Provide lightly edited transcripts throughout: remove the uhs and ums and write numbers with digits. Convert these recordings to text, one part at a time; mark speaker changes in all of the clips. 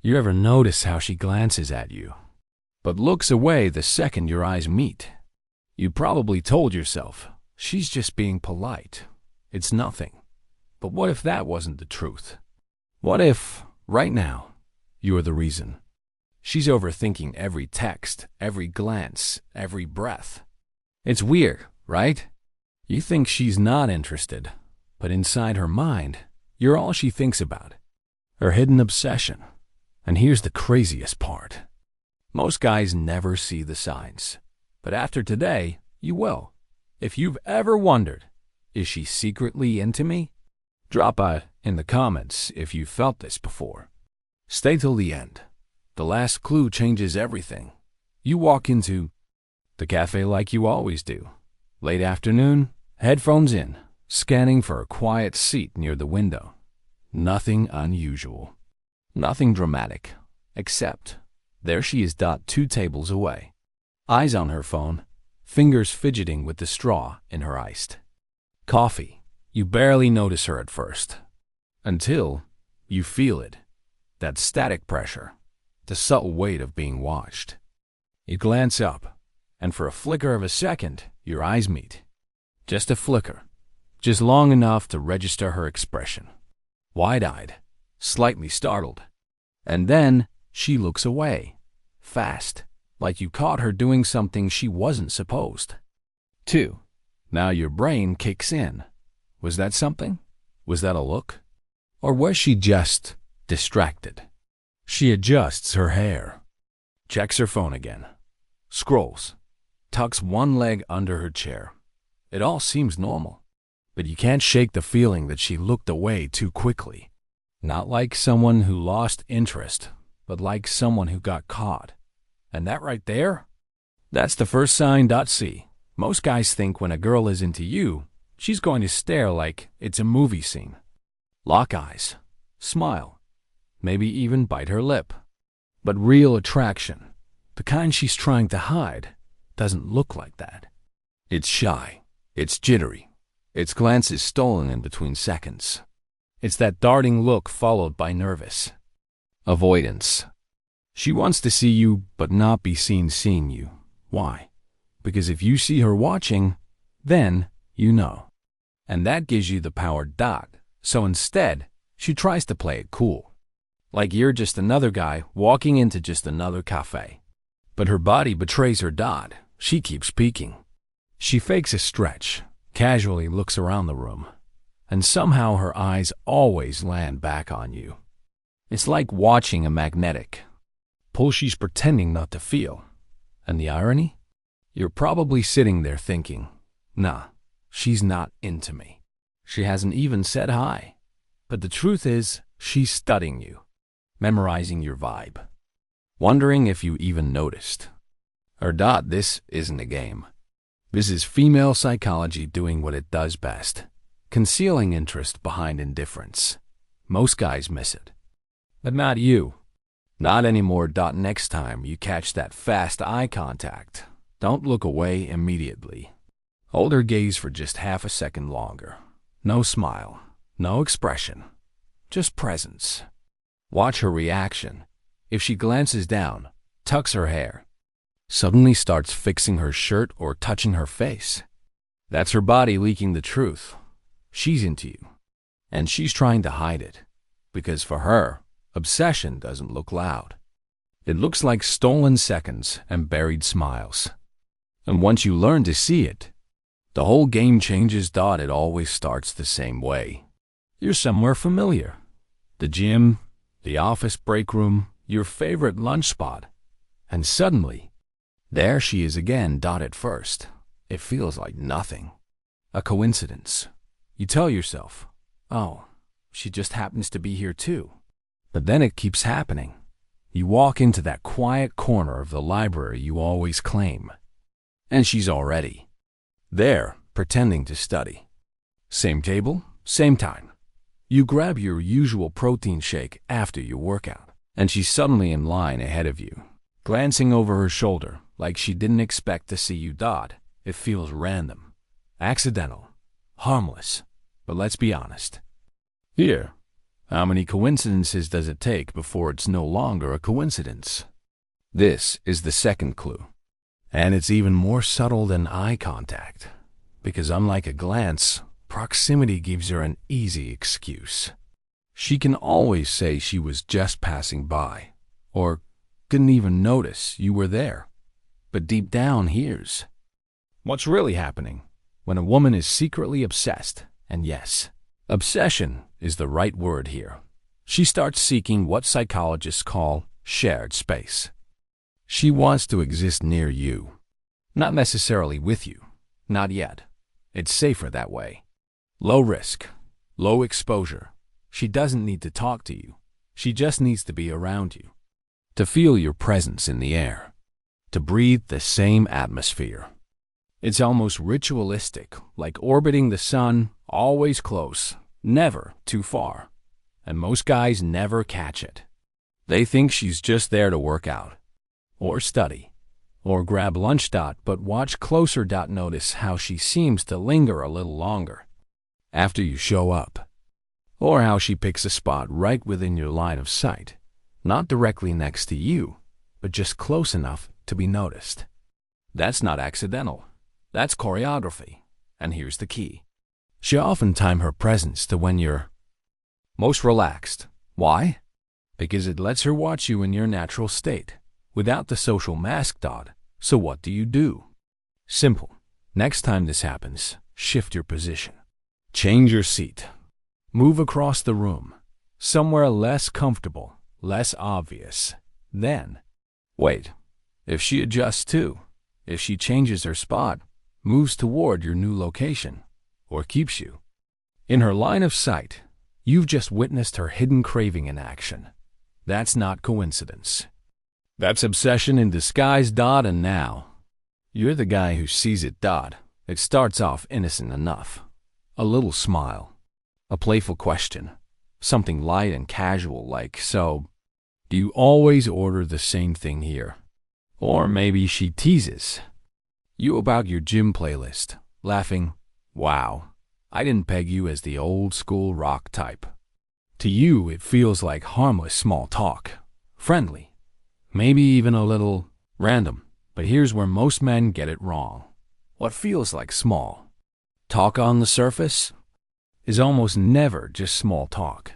Speaker 1: You ever notice how she glances at you, but looks away the second your eyes meet? You probably told yourself, she's just being polite. It's nothing. But what if that wasn't the truth? What if, right now, you're the reason? She's overthinking every text, every glance, every breath. It's weird, right? You think she's not interested, but inside her mind, you're all she thinks about. Her hidden obsession. And here's the craziest part. Most guys never see the signs. But after today, you will. If you've ever wondered, is she secretly into me? Drop a in the comments if you felt this before. Stay till the end. The last clue changes everything. You walk into the cafe like you always do. Late afternoon, headphones in, scanning for a quiet seat near the window. Nothing unusual. Nothing dramatic. Except, there she is 2 tables away. Eyes on her phone, fingers fidgeting with the straw in her iced coffee. You barely notice her at first. Until you feel it. That static pressure. The subtle weight of being watched. You glance up, and for a flicker of a second, your eyes meet. Just a flicker. Just long enough to register her expression. Wide-eyed, slightly startled. And then she looks away. Fast. Like you caught her doing something she wasn't supposed to. Now your brain kicks in. Was that something? Was that a look? Or was she just distracted? She adjusts her hair, checks her phone again, scrolls, tucks one leg under her chair. It all seems normal, but you can't shake the feeling that she looked away too quickly. Not like someone who lost interest, but like someone who got caught. And that right there? That's the first sign. See, most guys think when a girl is into you, she's going to stare like it's a movie scene. Lock eyes, smile, maybe even bite her lip. But real attraction, the kind she's trying to hide, doesn't look like that. It's shy, it's jittery, its glance is stolen in between seconds. It's that darting look followed by nervous avoidance. She wants to see you, but not be seen seeing you. Why? Because if you see her watching, then you know. And that gives you the power. So instead, she tries to play it cool. Like you're just another guy walking into just another cafe. But her body betrays her. She keeps peeking. She fakes a stretch, casually looks around the room, and somehow her eyes always land back on you. It's like watching a magnetic pull she's pretending not to feel. And the irony? You're probably sitting there thinking, nah, she's not into me. She hasn't even said hi. But the truth is, she's studying you, memorizing your vibe, wondering if you even noticed. Or this isn't a game. This is female psychology doing what it does best, concealing interest behind indifference. Most guys miss it. But not you. Not anymore. Next time you catch that fast eye contact, don't look away immediately. Hold her gaze for just half a second longer. No smile, no expression, just presence. Watch her reaction. If she glances down, tucks her hair, suddenly starts fixing her shirt or touching her face, that's her body leaking the truth. She's into you, and she's trying to hide it. Because for her, obsession doesn't look loud. It looks like stolen seconds and buried smiles. And once you learn to see it, the whole game changes. It always starts the same way. You're somewhere familiar. The gym, the office break room, your favorite lunch spot. And suddenly, there she is again. At first, it feels like nothing. A coincidence. You tell yourself, oh, she just happens to be here too. But then it keeps happening. You walk into that quiet corner of the library you always claim. And she's already there, pretending to study. Same table, same time. You grab your usual protein shake after your workout, and she's suddenly in line ahead of you, glancing over her shoulder like she didn't expect to see you. It feels random, accidental, harmless. But let's be honest. Here, How many coincidences does it take before it's no longer a coincidence? This is the second clue. And it's even more subtle than eye contact, because unlike a glance, proximity gives her an easy excuse. She can always say she was just passing by, or couldn't even notice you were there. But deep down, here's what's really happening when a woman is secretly obsessed. And yes, obsession is the right word here. She starts seeking what psychologists call shared space. She wants to exist near you, not necessarily with you, not yet. It's safer that way. Low risk, low exposure. She doesn't need to talk to you. She just needs to be around you, to feel your presence in the air, to breathe the same atmosphere. It's almost ritualistic, like orbiting the sun, always close, never too far. And most guys never catch it. They think she's just there to work out, or study, or grab lunch. But watch closer. Notice how she seems to linger a little longer after you show up, or how she picks a spot right within your line of sight, not directly next to you, but just close enough to be noticed. That's not accidental. That's choreography. And here's the key. She often times her presence to when you're most relaxed. Why? Because it lets her watch you in your natural state, without the social mask. So what do? Simple. Next time this happens, shift your position. Change your seat. Move across the room, somewhere less comfortable, less obvious. Then, wait. If she adjusts too, if she changes her spot, moves toward your new location, or keeps you in her line of sight, you've just witnessed her hidden craving in action. That's not coincidence. That's obsession in disguise. And now, you're the guy who sees it. It starts off innocent enough. A little smile, a playful question, something light and casual like, so, do you always order the same thing here? Or maybe she teases you about your gym playlist, laughing, wow, I didn't peg you as the old school rock type. To you, it feels like harmless small talk, friendly, maybe even a little random. But here's where most men get it wrong. What feels like small talk on the surface is almost never just small talk.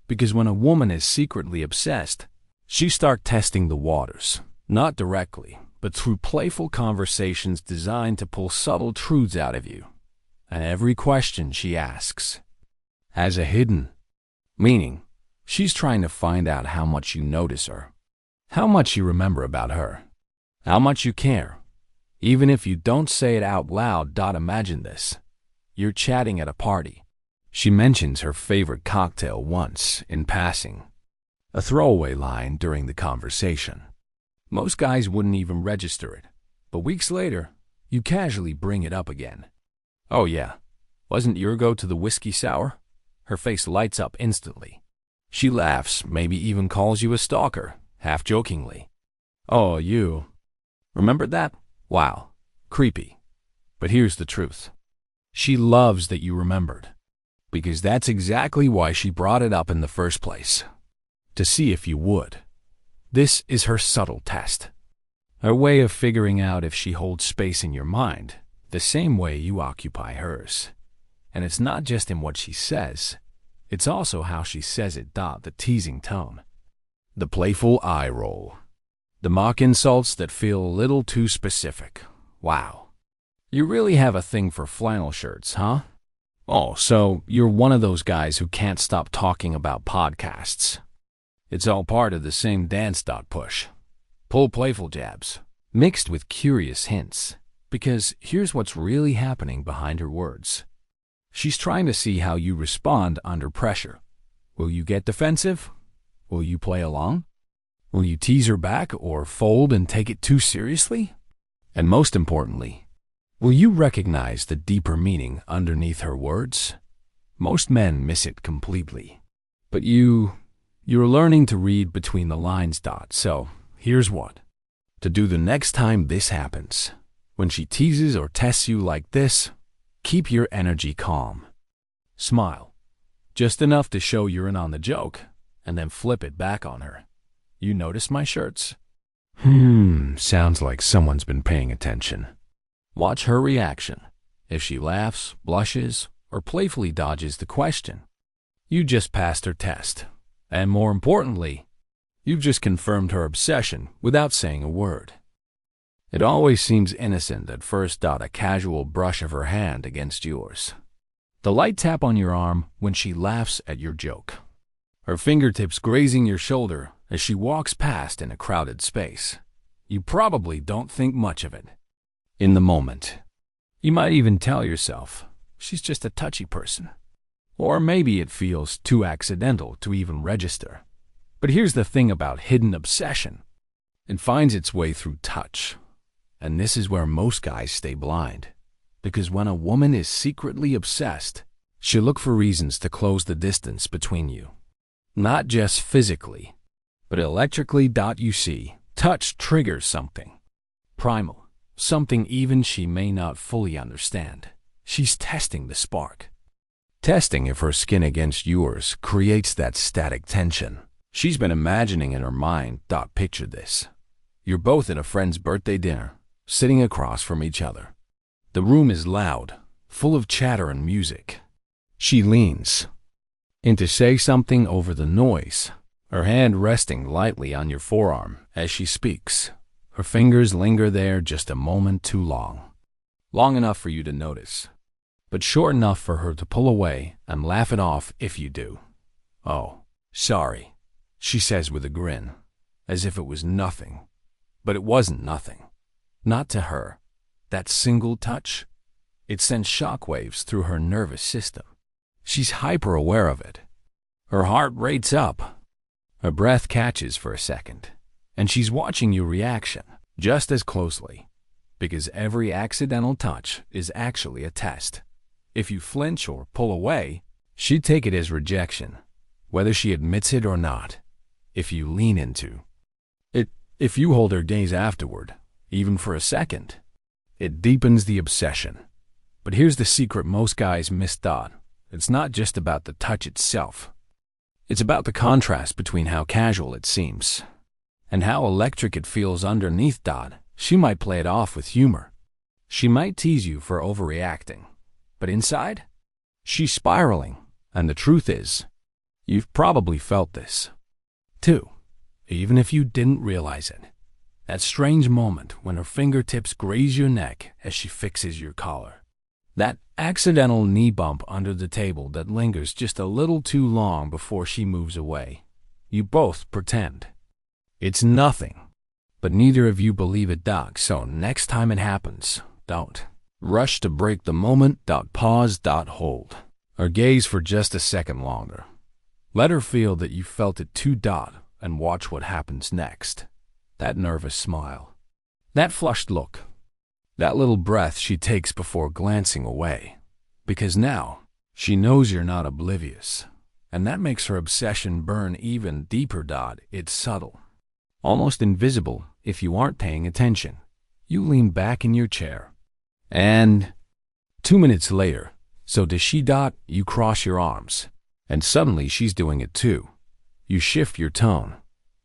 Speaker 1: Because when a woman is secretly obsessed, she starts testing the waters, not directly, but through playful conversations designed to pull subtle truths out of you. And every question she asks has a hidden meaning. She's trying to find out how much you notice her, how much you remember about her, how much you care. Even if you don't say it out loud. Imagine this. You're chatting at a party. She mentions her favorite cocktail once in passing, a throwaway line during the conversation. Most guys wouldn't even register it, but weeks later, you casually bring it up again. Oh yeah, wasn't your go to the whiskey sour? Her face lights up instantly. She laughs, maybe even calls you a stalker, half jokingly. Oh, you remembered that? Wow, creepy. But here's the truth. She loves that you remembered, because that's exactly why she brought it up in the first place, to see if you would. This is her subtle test, her way of figuring out if she holds space in your mind, the same way you occupy hers. And it's not just in what she says, it's also how she says it. The teasing tone, the playful eye roll, the mock insults that feel a little too specific. Wow. You really have a thing for flannel shirts, huh? Oh, so you're one of those guys who can't stop talking about podcasts. It's all part of the same dance. Push. Pull playful jabs, mixed with curious hints. Because here's what's really happening behind her words. She's trying to see how you respond under pressure. Will you get defensive? Will you play along? Will you tease her back or fold and take it too seriously? And most importantly, will you recognize the deeper meaning underneath her words? Most men miss it completely. But you're learning to read between the lines. So here's what to do the next time this happens. When she teases or tests you like this, keep your energy calm. Smile. Just enough to show you're in on the joke, and then flip it back on her. You notice my shirts? Sounds like someone's been paying attention. Watch her reaction. If she laughs, blushes, or playfully dodges the question, you just passed her test. And more importantly, you've just confirmed her obsession without saying a word. It always seems innocent at first. A casual brush of her hand against yours. The light tap on your arm when she laughs at your joke. Her fingertips grazing your shoulder as she walks past in a crowded space. You probably don't think much of it. In the moment, you might even tell yourself, she's just a touchy person. Or maybe it feels too accidental to even register. But here's the thing about hidden obsession. It finds its way through touch. And this is where most guys stay blind. Because when a woman is secretly obsessed, she'll look for reasons to close the distance between you. Not just physically, but electrically. You see, touch triggers something primal, something even she may not fully understand. She's testing the spark. Testing if her skin against yours creates that static tension. She's been imagining in her mind. Picture this. You're both at a friend's birthday dinner, sitting across from each other. The room is loud, full of chatter and music. She leans in to say something over the noise, her hand resting lightly on your forearm as she speaks. Her fingers linger there just a moment too long. Long enough for you to notice, but short enough for her to pull away and laugh it off if you do. "Oh, sorry," she says with a grin, as if it was nothing. But it wasn't nothing. Not to her. That single touch, it sends shockwaves through her nervous system. She's hyper-aware of it. Her heart rates up. Her breath catches for a second. And she's watching your reaction just as closely. Because every accidental touch is actually a test. If you flinch or pull away, she'd take it as rejection, whether she admits it or not. If you lean into it, if you hold her gaze afterward, even for a second, it deepens the obsession. But here's the secret most guys miss. It's not just about the touch itself. It's about the contrast between how casual it seems and how electric it feels underneath. She might play it off with humor. She might tease you for overreacting. But inside, she's spiraling. And the truth is, you've probably felt this too, even if you didn't realize it. That strange moment when her fingertips graze your neck as she fixes your collar. That accidental knee bump under the table that lingers just a little too long before she moves away. You both pretend it's nothing, but neither of you believe it. So next time it happens, don't rush to break the moment. Pause. Hold or gaze for just a second longer. Let her feel that you felt it too. And watch what happens next. That nervous smile, that flushed look, that little breath she takes before glancing away. Because now, she knows you're not oblivious. And that makes her obsession burn even deeper. It's subtle, almost invisible if you aren't paying attention. You lean back in your chair. And 2 minutes later, so does she. You cross your arms. And suddenly she's doing it too. You shift your tone,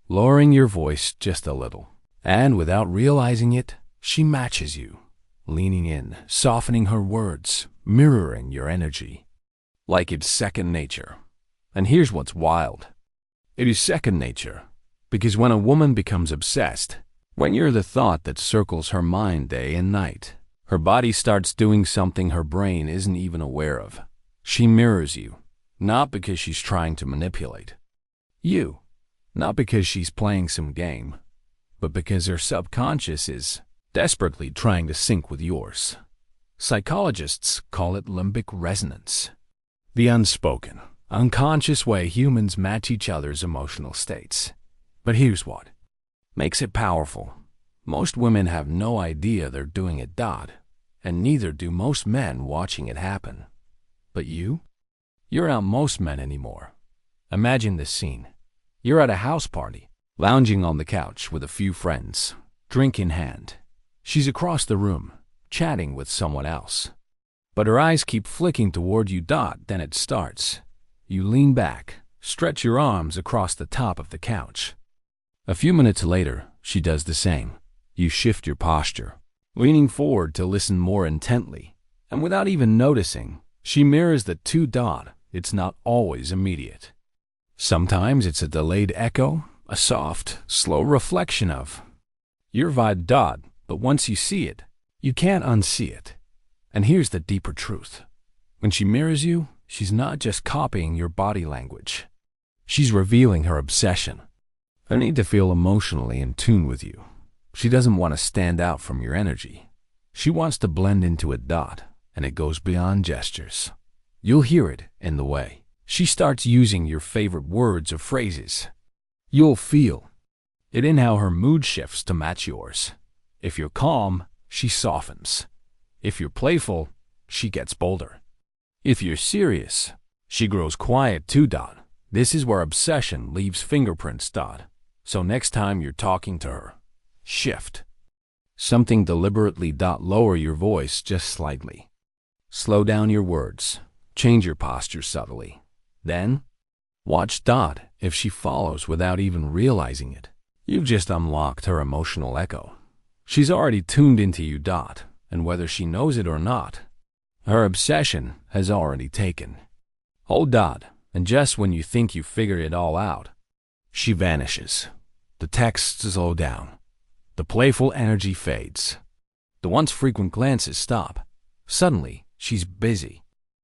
Speaker 1: lowering your voice just a little. And without realizing it, she matches you, leaning in, softening her words, mirroring your energy. Like it's second nature. And here's what's wild. It is second nature, because when a woman becomes obsessed, when you're the thought that circles her mind day and night, her body starts doing something her brain isn't even aware of. She mirrors you, not because she's trying to manipulate you, not because she's playing some game, but because her subconscious is desperately trying to sync with yours. Psychologists call it limbic resonance. The unspoken, unconscious way humans match each other's emotional states. But here's what makes it powerful. Most women have no idea they're doing it. And neither do most men watching it happen. But you're not most men anymore. Imagine this scene. You're at a house party, lounging on the couch with a few friends, drink in hand. She's across the room, chatting with someone else. But her eyes keep flicking toward you. Then it starts. You lean back, stretch your arms across the top of the couch. A few minutes later, she does the same. You shift your posture, leaning forward to listen more intently, and without even noticing, she mirrors the two dot. It's not always immediate. Sometimes it's a delayed echo, a soft, slow reflection of your vibe dot, but once you see it, you can't unsee it. And here's the deeper truth. When she mirrors you, she's not just copying your body language. She's revealing her obsession. Her need to feel emotionally in tune with you. She doesn't want to stand out from your energy. She wants to blend into a dot, and it goes beyond gestures. You'll hear it in the way she starts using your favorite words or phrases. You'll feel it in how her mood shifts to match yours. If you're calm, she softens. If you're playful, she gets bolder. If you're serious, she grows quiet too. This is where obsession leaves fingerprints. So next time you're talking to her, shift. Something deliberately. Lower your voice just slightly. Slow down your words. Change your posture subtly. Then, watch. If she follows without even realizing it, you've just unlocked her emotional echo. She's already tuned into you. And whether she knows it or not, her obsession has already taken hold. And just when you think you figured it all out, she vanishes. The texts slow down. The playful energy fades. The once frequent glances stop. Suddenly, she's busy.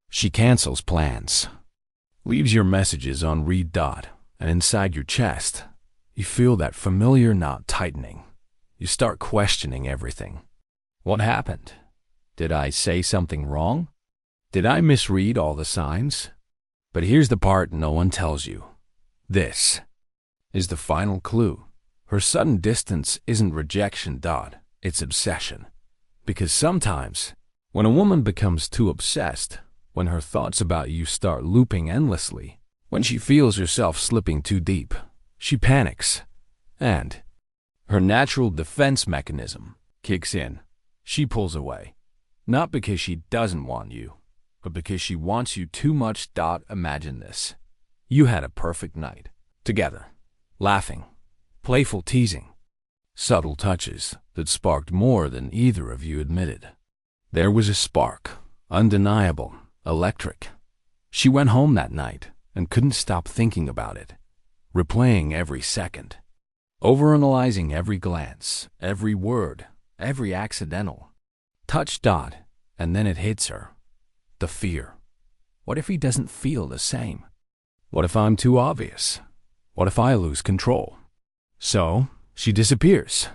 Speaker 1: She cancels plans. Leaves your messages on read. And inside your chest, you feel that familiar knot tightening. You start questioning everything. What happened? Did I say something wrong? Did I misread all the signs? But here's the part no one tells you. This is the final clue. Her sudden distance isn't rejection. It's obsession. Because sometimes, when a woman becomes too obsessed, when her thoughts about you start looping endlessly, when she feels herself slipping too deep, she panics. And her natural defense mechanism kicks in. She pulls away. Not because she doesn't want you, but because she wants you too much. Imagine this. You had a perfect night. Together. Laughing. Playful teasing. Subtle touches that sparked more than either of you admitted. There was a spark. Undeniable. Electric. She went home that night and couldn't stop thinking about it. Replaying every second. Overanalyzing every glance, every word, every accidental touch. And then it hits her. The fear. What if he doesn't feel the same? What if I'm too obvious? What if I lose control? So, she disappears.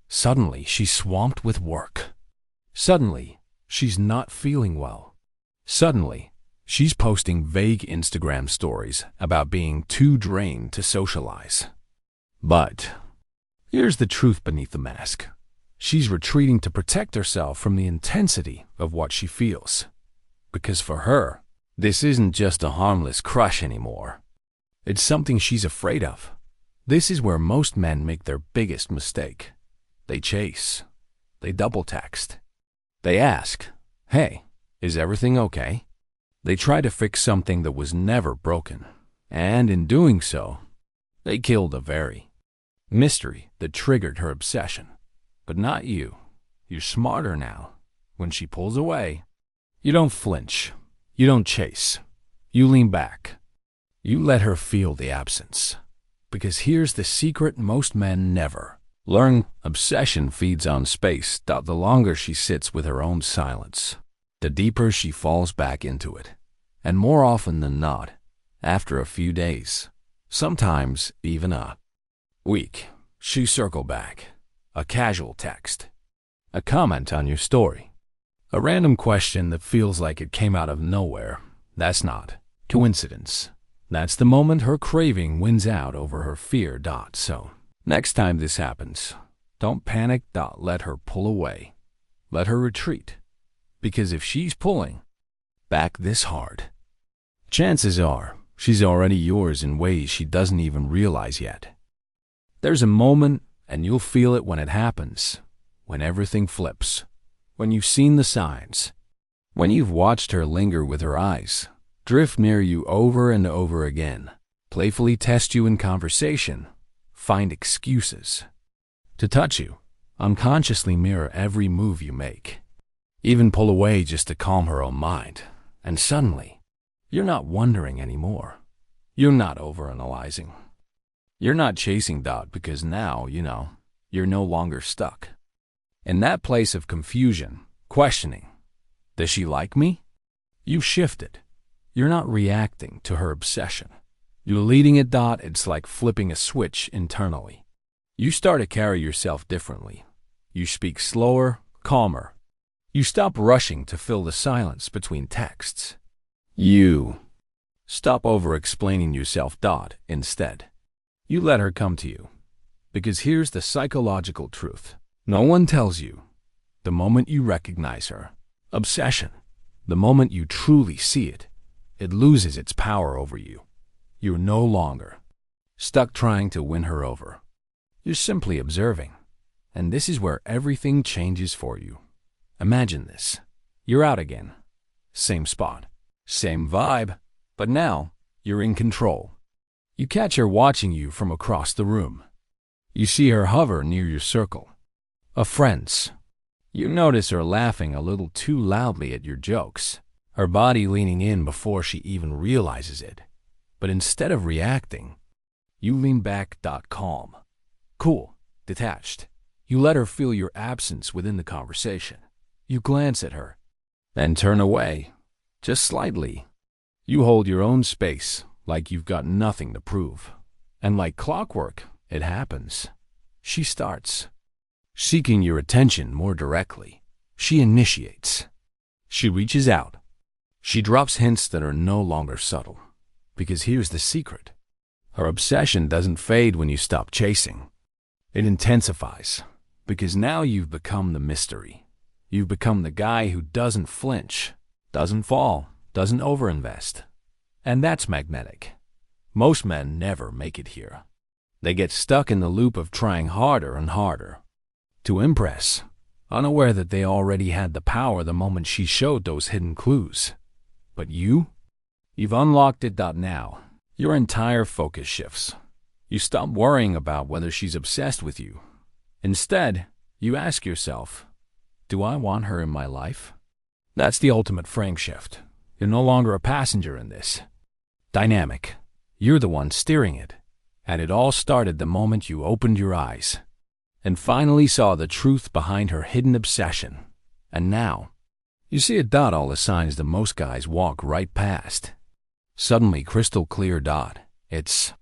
Speaker 1: Suddenly, she's swamped with work. Suddenly, she's not feeling well. Suddenly, she's posting vague Instagram stories about being too drained to socialize. But here's the truth beneath the mask. She's retreating to protect herself from the intensity of what she feels. Because for her, this isn't just a harmless crush anymore. It's something she's afraid of. This is where most men make their biggest mistake. They chase. They double text. They ask, "Hey, is everything okay?" They try to fix something that was never broken. And in doing so, they kill the very mystery that triggered her obsession. But not you. You're smarter now. When she pulls away, you don't flinch. You don't chase. You lean back. You let her feel the absence. Because here's the secret most men never learn. Obsession feeds on space. The longer she sits with her own silence, the deeper she falls back into it. And more often than not, after a few days, sometimes even a week, she circle back. A casual text. A comment on your story. A random question that feels like it came out of nowhere. That's not coincidence. That's the moment her craving wins out over her fear. So, next time this happens, don't panic. Let her pull away. Let her retreat. Because if she's pulling back this hard, chances are she's already yours in ways she doesn't even realize yet. There's a moment, and you'll feel it when it happens, when everything flips, when you've seen the signs, when you've watched her linger with her eyes, drift near you over and over again, playfully test you in conversation, find excuses to touch you, unconsciously mirror every move you make, even pull away just to calm her own mind. And suddenly, you're not wondering anymore. You're not overanalyzing. You're not chasing doubt because now, you're no longer stuck. In that place of confusion, questioning, does she like me? You've shifted. You're not reacting to her obsession. You're leading it. It's like flipping a switch internally. You start to carry yourself differently. You speak slower, calmer. You stop rushing to fill the silence between texts. You stop over-explaining yourself. Instead, you let her come to you. Because here's the psychological truth. No one tells you. The moment you recognize her obsession, the moment you truly see it, it loses its power over you. You're no longer stuck trying to win her over. You're simply observing. And this is where everything changes for you. Imagine this. You're out again. Same spot. Same vibe. But now, you're in control. You catch her watching you from across the room. You see her hover near your circle of friends. You notice her laughing a little too loudly at your jokes, her body leaning in before she even realizes it. But instead of reacting, you lean back. Calm, cool, detached. You let her feel your absence within the conversation. You glance at her, then turn away, just slightly. You hold your own space like you've got nothing to prove. And like clockwork, it happens. She starts seeking your attention more directly. She initiates. She reaches out. She drops hints that are no longer subtle. Because here's the secret. Her obsession doesn't fade when you stop chasing. It intensifies. Because now you've become the mystery. You've become the guy who doesn't flinch, doesn't fall, doesn't overinvest. And that's magnetic. Most men never make it here. They get stuck in the loop of trying harder and harder to impress, unaware that they already had the power the moment she showed those hidden clues. But you've unlocked it. Now, your entire focus shifts. You stop worrying about whether she's obsessed with you. Instead, you ask yourself, do I want her in my life? That's the ultimate frame shift. You're no longer a passenger in this dynamic. You're the one steering it. And it all started the moment you opened your eyes and finally saw the truth behind her hidden obsession. And now, you see it. All the signs that most guys walk right past. Suddenly crystal clear. It's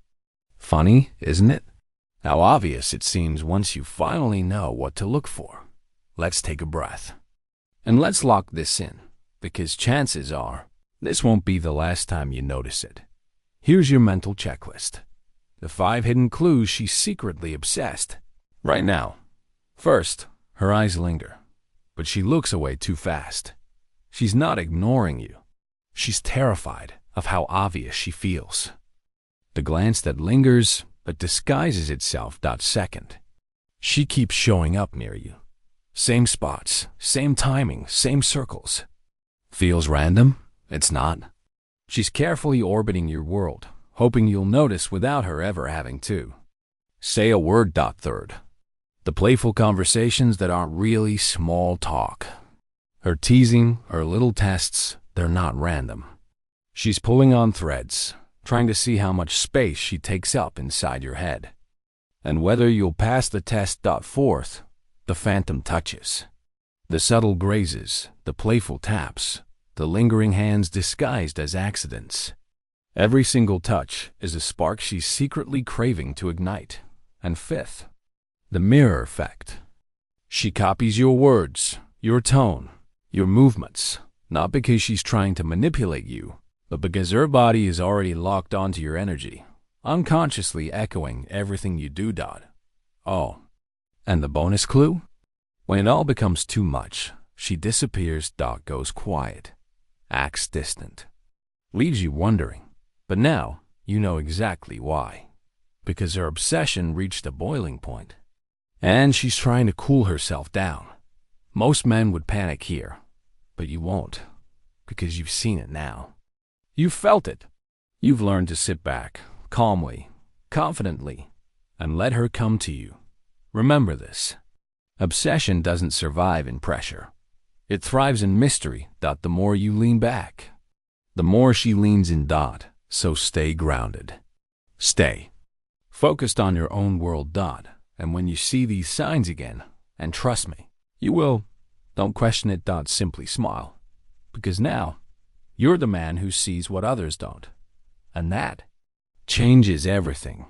Speaker 1: funny, isn't it? How obvious it seems once you finally know what to look for. Let's take a breath. And let's lock this in, because chances are this won't be the last time you notice it. Here's your mental checklist. The 5 hidden clues she's secretly obsessed right now. First, her eyes linger, but she looks away too fast. She's not ignoring you. She's terrified of how obvious she feels. The glance that lingers but disguises itself. Second, she keeps showing up near you. Same spots, same timing, same circles. Feels random? It's not. She's carefully orbiting your world, hoping you'll notice without her ever having to say a word. Third, the playful conversations that aren't really small talk. Her teasing, her little tests, they're not random. She's pulling on threads, trying to see how much space she takes up inside your head. And whether you'll pass the test. Fourth, the phantom touches. The subtle grazes, the playful taps, the lingering hands disguised as accidents. Every single touch is a spark she's secretly craving to ignite. And fifth, the mirror effect. She copies your words, your tone, your movements, not because she's trying to manipulate you, but because her body is already locked onto your energy, unconsciously echoing everything you do. Oh, and the bonus clue? When it all becomes too much, she disappears. Goes quiet, acts distant, leaves you wondering. But now, you know exactly why. Because her obsession reached a boiling point. And she's trying to cool herself down. Most men would panic here, but you won't, because you've seen it now. You've felt it. You've learned to sit back, calmly, confidently, and let her come to you. Remember this. Obsession doesn't survive in pressure. It thrives in mystery. The more you lean back, the more she leans in. So stay grounded. Stay focused on your own world. And when you see these signs again, and trust me, you will, don't question it. Simply smile. Because now, you're the man who sees what others don't. And that changes everything.